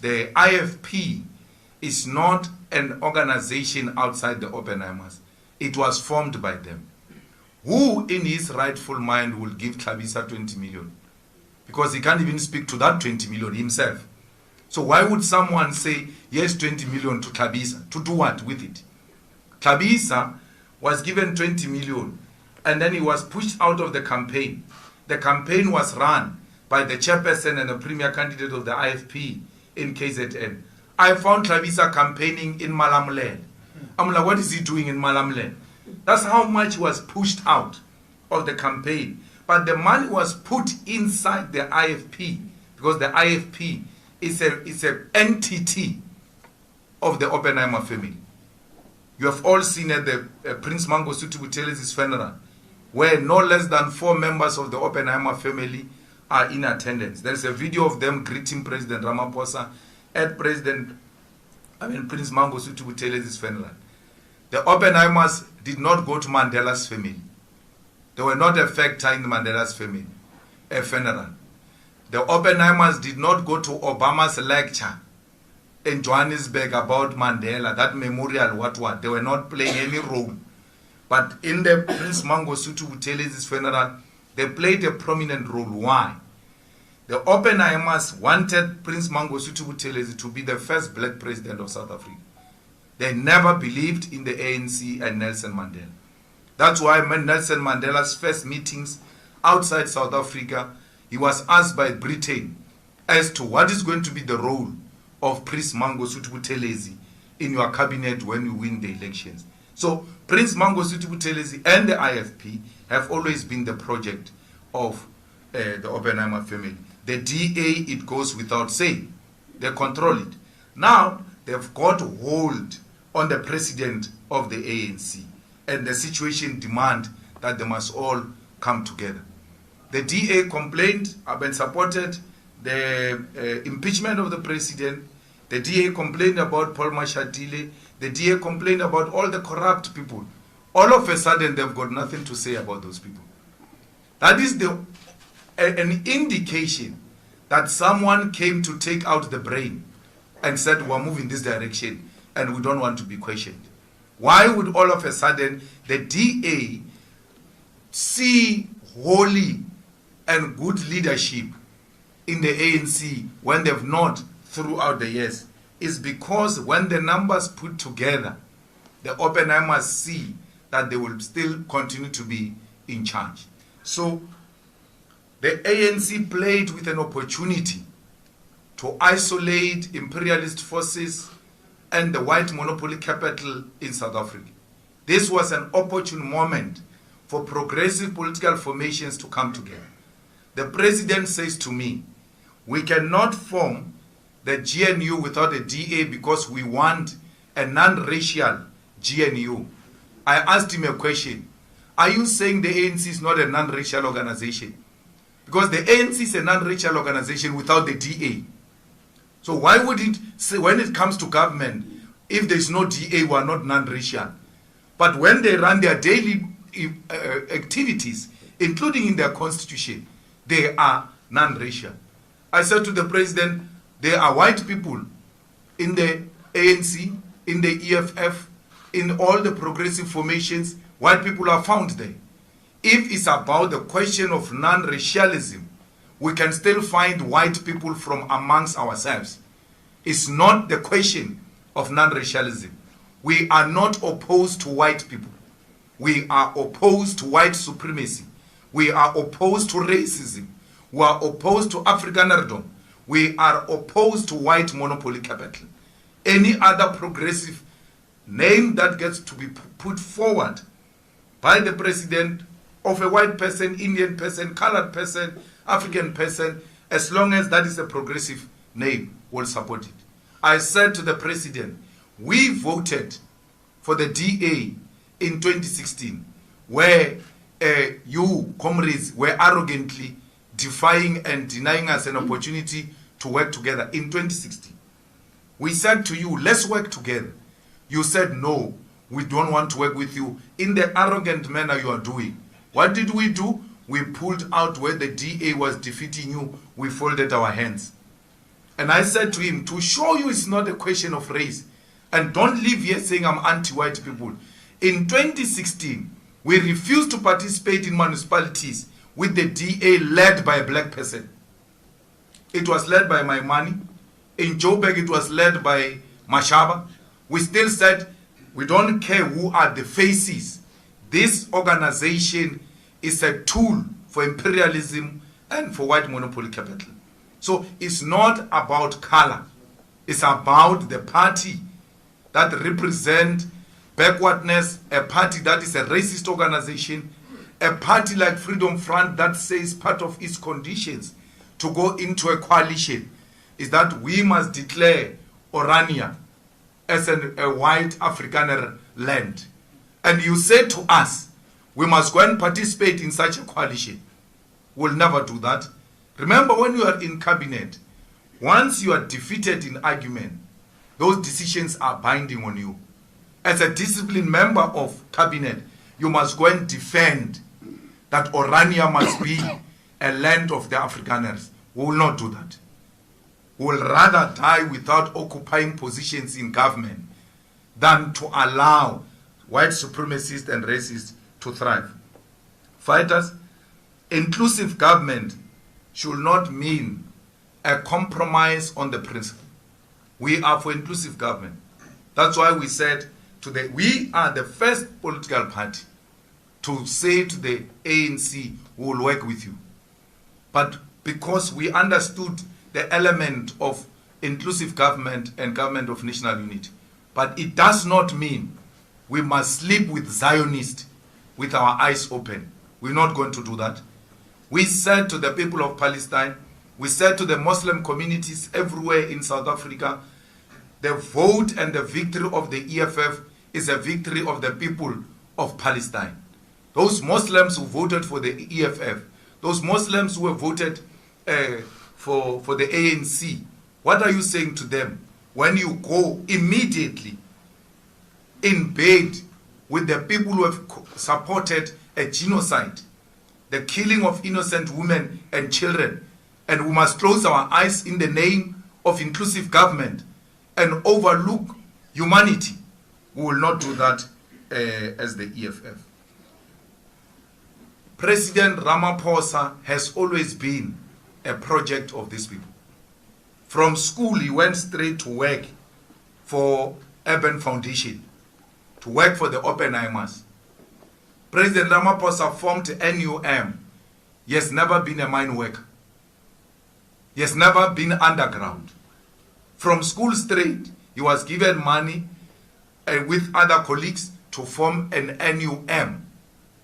the IFP is not an organization outside the Oppenheimers. It was formed by them. Who in his rightful mind will give Hlabisa 20 million? Because he can't even speak to that 20 million himself. So why would someone say, yes, 20 million to Hlabisa? To do what with it? Hlabisa was given 20 million and then he was pushed out of the campaign. The campaign was run by the chairperson and the premier candidate of the IFP in KZN. I found Hlabisa campaigning in Malamulele. I'm like, what is he doing in Malamulele? That's how much was pushed out of the campaign. But the money was put inside the IFP because the IFP is an entity of the Oppenheimer family. You have all seen at the Prince Mangosuthu Buthelez's funeral, where no less than 4 members of the Oppenheimer family are in attendance. There's a video of them greeting President Ramaphosa at Prince Mangosuthu Buthelez's funeral. The Oppenheimers did not go to Mandela's family. They were not a factor in Mandela's family, a funeral. The Oppenheimers did not go to Obama's lecture in Johannesburg about Mandela, that memorial, what. They were not playing any role. But in the Prince Mangosuthu Buthelez's funeral, they played a prominent role. Why? The Oppenheimers wanted Prince Mangosuthu Buthelezi to be the first black president of South Africa. They never believed in the ANC and Nelson Mandela. That's why when Nelson Mandela's first meetings outside South Africa, he was asked by Britain as to what is going to be the role of Prince Mangosuthu Buthelezi in your cabinet when you win the elections. So Prince Mangosuthu Buthelezi and the IFP have always been the project of the Oppenheimer family. The DA, it goes without saying. They control it. Now, they've got hold on the president of the ANC. And the situation demands that they must all come together. The DA complained and supported the impeachment of the president. The DA complained about Paul Mashatile. The DA complained about all the corrupt people. All of a sudden, they've got nothing to say about those people. That is an indication that someone came to take out the brain and said, we're moving this direction and we don't want to be questioned. Why would all of a sudden the DA see holy and good leadership in the ANC when they've not throughout the years? Is because when the numbers put together, the Oppenheimers see that they will still continue to be in charge. So the ANC played with an opportunity to isolate imperialist forces and the white monopoly capital in South Africa. This was an opportune moment for progressive political formations to come together. The president says to me, we cannot form the GNU without a DA because we want a non-racial GNU. I asked him a question. Are you saying the ANC is not a non-racial organization? Because the ANC is a non-racial organization without the DA. So why would it say when it comes to government, if there is no DA, we are not non-racial? But when they run their daily activities, including in their constitution, they are non-racial. I said to the president, there are white people in the ANC, in the EFF, in all the progressive formations. White people are found there. If it's about the question of non-racialism, we can still find white people from amongst ourselves. It's not the question of non-racialism. We are not opposed to white people. We are opposed to white supremacy. We are opposed to racism. We are opposed to Afrikanerdom. We are opposed to white monopoly capital. Any other progressive name that gets to be put forward by the president of a white person, Indian person, colored person, African person, as long as that is a progressive name, will support it. I said to the president, we voted for the DA in 2016, where you, comrades, were arrogantly defying and denying us an opportunity to work together in 2016. We said to you, let's work together. You said, no, we don't want to work with you in the arrogant manner you are doing. What did we do? We pulled out where the DA was defeating you. We folded our hands. And I said to him, to show you it's not a question of race, and don't leave here saying I'm anti-white people. In 2016, we refused to participate in municipalities with the DA led by a black person. It was led by Maimani. In Joburg, it was led by Mashaba. We still said, we don't care who are the faces. This organization is a tool for imperialism and for white monopoly capital. So it's not about color. It's about the party that represent backwardness, a party that is a racist organization, a party like Freedom Front that says part of its conditions to go into a coalition is that we must declare Orania as a white Afrikaner land. And you say to us, we must go and participate in such a coalition. We'll never do that. Remember, when you are in cabinet, once you are defeated in argument, those decisions are binding on you. As a disciplined member of cabinet, you must go and defend that Orania must be a land of the Afrikaners. We will not do that. We will rather die without occupying positions in government than to allow white supremacists and racists to thrive. Fighters, inclusive government should not mean a compromise on the principle. We are for inclusive government. That's why we said we are the first political party to say to the ANC, we will work with you. But because we understood the element of inclusive government and government of national unity. But it does not mean we must sleep with Zionists with our eyes open. We're not going to do that. We said to the people of Palestine, we said to the Muslim communities everywhere in South Africa, the vote and the victory of the EFF is a victory of the people of Palestine. Those Muslims who voted for the EFF, those Muslims who have voted for the ANC, what are you saying to them when you go immediately in bed with the people who have supported a genocide, the killing of innocent women and children, and we must close our eyes in the name of inclusive government and overlook humanity? We will not do that as the EFF. President Ramaphosa has always been a project of these people. From school, he went straight to work for Urban Foundation, to work for the Oppenheimers. President Ramaphosa formed NUM. He has never been a mine worker. He has never been underground. From school straight, he was given money with other colleagues to form an NUM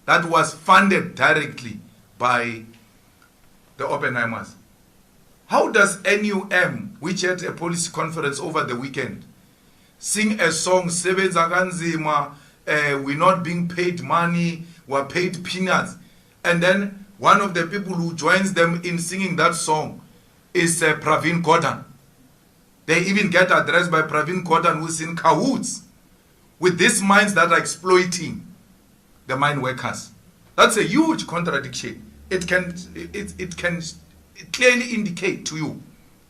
that was funded directly by the Oppenheimers. How does NUM, which had a policy conference over the weekend, sing a song, Sebenza kanzima, we're not being paid money, we're paid peanuts, and then one of the people who joins them in singing that song is Pravin Gordhan. They even get addressed by Pravin Gordhan, who's in cahoots with these mines that are exploiting the mine workers. That's a huge contradiction. It can clearly indicate to you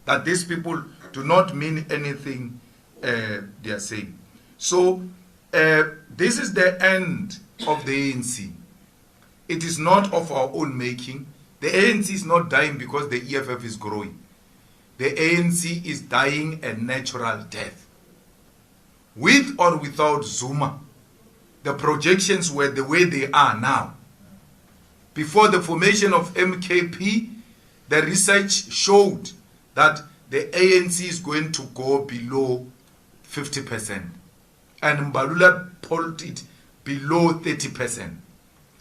that these people do not mean anything they are saying. So this is the end of the ANC. It is not of our own making. The ANC is not dying because the EFF is growing. The ANC is dying a natural death. With or without Zuma, the projections were the way they are now. Before the formation of MKP, the research showed that the ANC is going to go below 50%. And Mbalula pulled it below 30%.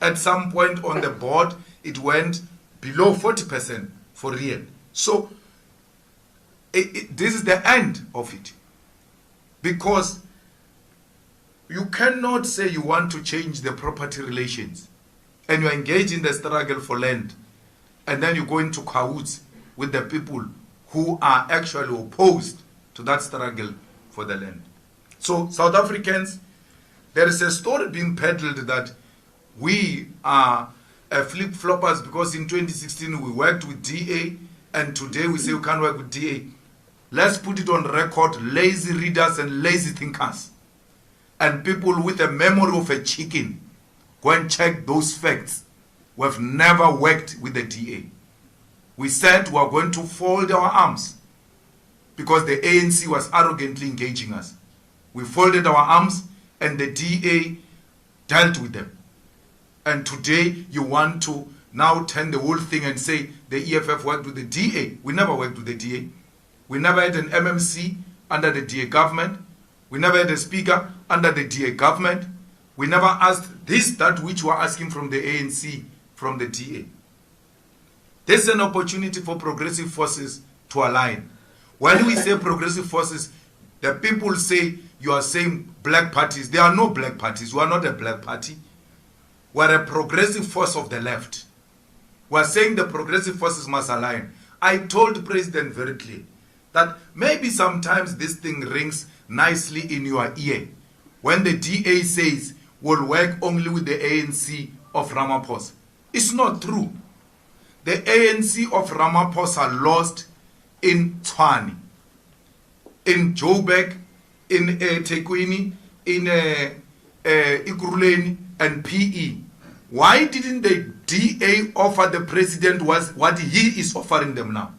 At some point on the board, it went below 40% for real. So this is the end of it. Because you cannot say you want to change the property relations and you engage in the struggle for land, and then you go into cahoots with the people who are actually opposed to that struggle for the land. So South Africans, there is a story being peddled that we are flip-floppers because in 2016 we worked with DA and today we say we can't work with DA. let's put it on record, lazy readers and lazy thinkers, and people with a memory of a chicken, go and check those facts. We have never worked with the DA. We said we are going to fold our arms because the ANC was arrogantly engaging us. We folded our arms and the DA dealt with them. And today you want to now turn the whole thing and say the EFF worked with the DA. We never worked with the DA. We never had an MMC under the DA government. We never had a speaker under the DA government. We never asked that which we are asking from the ANC, from the DA. This is an opportunity for progressive forces to align. When we say progressive forces, the people say you are saying black parties. There are no black parties. We are not a black party. We are a progressive force of the left. We are saying the progressive forces must align. I told the president very clearly that maybe sometimes this thing rings nicely in your ear when the DA says we'll work only with the ANC of Ramaphosa. It's not true. The ANC of Ramaphosa lost in Tshwane, in Joburg, in Tekwini, in Ikuruleni, and PE. Why didn't the DA offer the president what he is offering them now?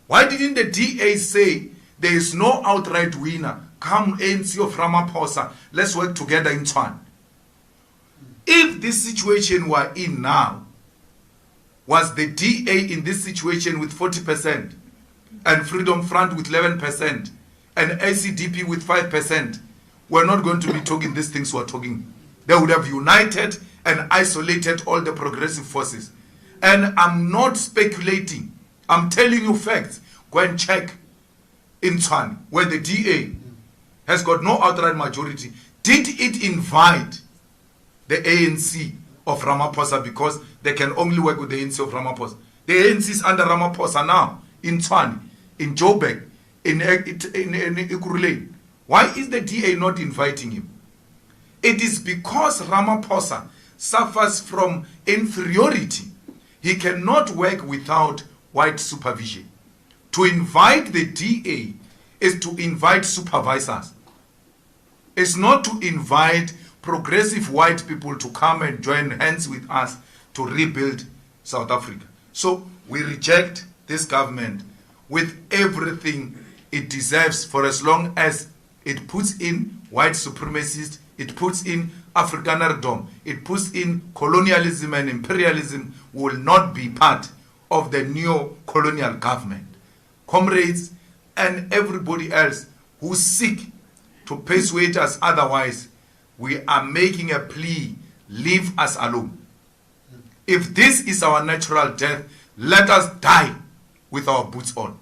Why didn't the DA say there is no outright winner? Come ANC of Ramaphosa, let's work together in Tshwane. If this situation we're in now was the DA in this situation with 40% and Freedom Front with 11% and ACDP with 5%, we're not going to be talking these things we're talking. They would have united and isolated all the progressive forces. And I'm not speculating. I'm telling you facts. Go and check in Tshwane, where the DA has got no outright majority. Did it invite the ANC of Ramaphosa because they can only work with the ANC of Ramaphosa? The ANC is under Ramaphosa now, in Tshwane, in Joburg, in Ikuruleni. Why is the DA not inviting him? It is because Ramaphosa suffers from inferiority. He cannot work without white supervision. To invite the DA is to invite supervisors. It's not to invite progressive white people to come and join hands with us to rebuild South Africa. So we reject this government with everything it deserves, for as long as it puts in white supremacists, it puts in Afrikanerdom, it puts in colonialism and imperialism, will not be part of the neo-colonial government. Comrades and everybody else who seek to persuade us otherwise, we are making a plea, leave us alone. If this is our natural death, let us die with our boots on.